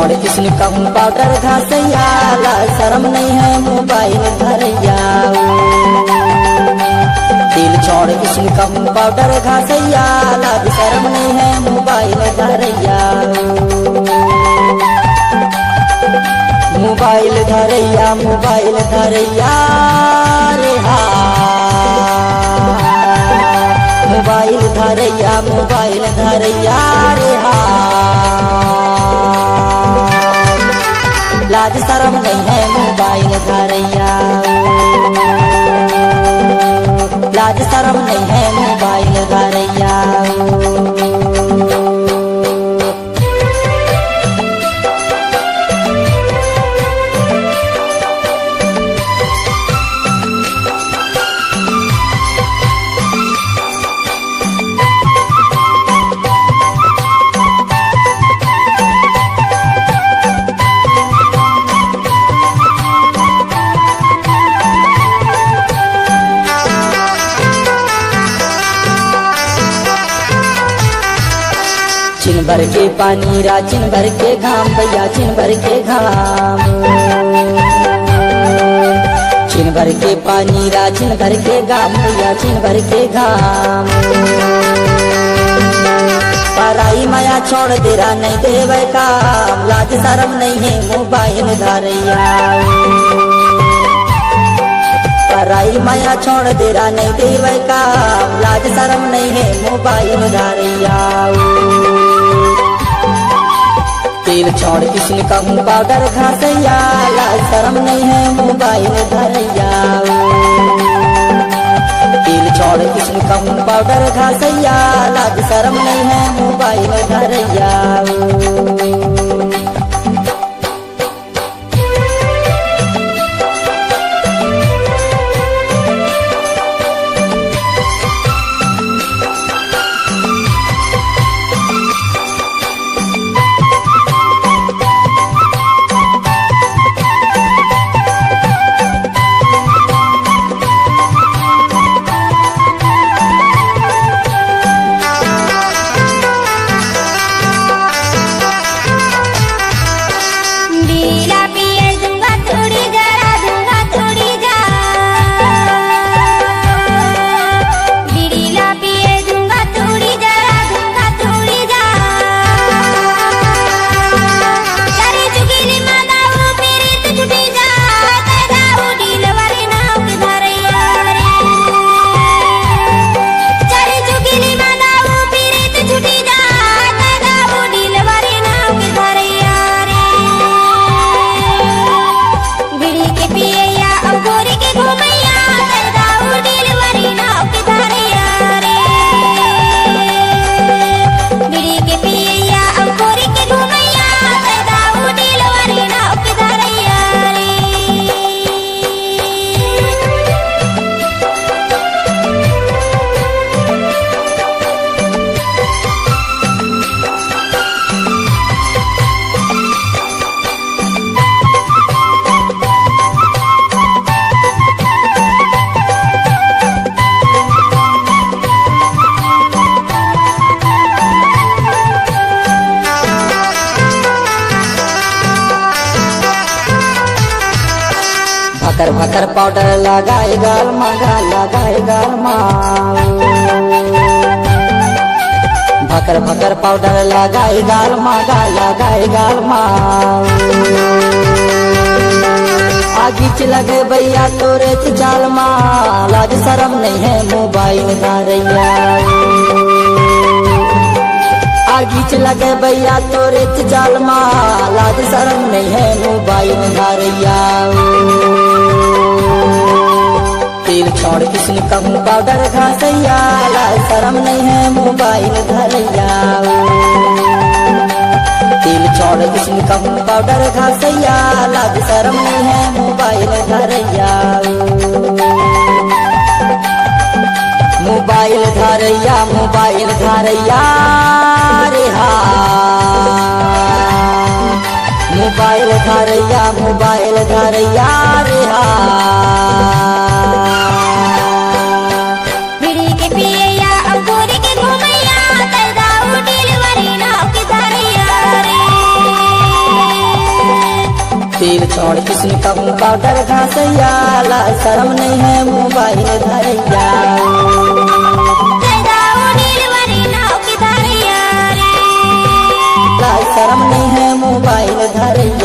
छोड़ किसने कहूँ पाउडर घासैया, लाज शर्म नहीं है मोबाइल धरैया। दिल छोड़ किसने कहूँ पाउडर घासैया, लाज शर्म नहीं है mobile Dharaiya. Mobile Dharaiya mobile Dharaiya रे हा, मोबाइल धरैया मोबाइल धरैया रे हा। लाज शर्म नहीं है मोबाइल धरैया, लाज शर्म नहीं है मोबाइल धरैया। चिन भर के पानी रा चिन भर के घाम भैया चिन भर के घाम। चिन भर के पानी रा चिन भर के घाम भैया चिन भर के घाम। पराई माया छोड़ दे रहा नहीं देवे काम, लाज शर्म नहीं है मोबाइल धरैया। पराई माया छोड़ दे रहा नहीं देवे काम, लाज शर्म नहीं है मोबाइल धरैया। तेल छोड़ किसने कहूँ पाउडर घासैया, लाज शर्म नहीं है मोबाइल धरैया। तेल छोड़ किसने कहूँ पाउडर घासैया, लाज शर्म नहीं है मोबाइल धरैया। भकर भकर पाउडर लगाए गाल मागा लगाए गाल माल। भकर भकर पाउडर लगाए गाल मागा लगाए गाल माल। आगीच लगे भैया तोरे चाल माल, लाज शर्म नहीं है मोबाइल धरैया। आगीच लगे भैया तोरे चाल माल, लाज शर्म नहीं है मोबाइल धरैया। तेल छोड़ किसने कहूँ पाउडर घासैया, लाज शर्म नहीं है मोबाइल धरैया। तेल छोड़ किसने कहूँ पाउडर घासैया, लाज शर्म नहीं है mobile Dharaiya. Mobile Dharaiya mobile Dharaiya रे हा, मोबाइल धरैया मोबाइल धरैया रे हा। डिलीवरी ना की धरैया रे। छोड़ किसने कहूँ पाउडर घासैया लाज शरम नहीं है मोबाइल धरैया लाज शरम नहीं है मोबाइल धरैया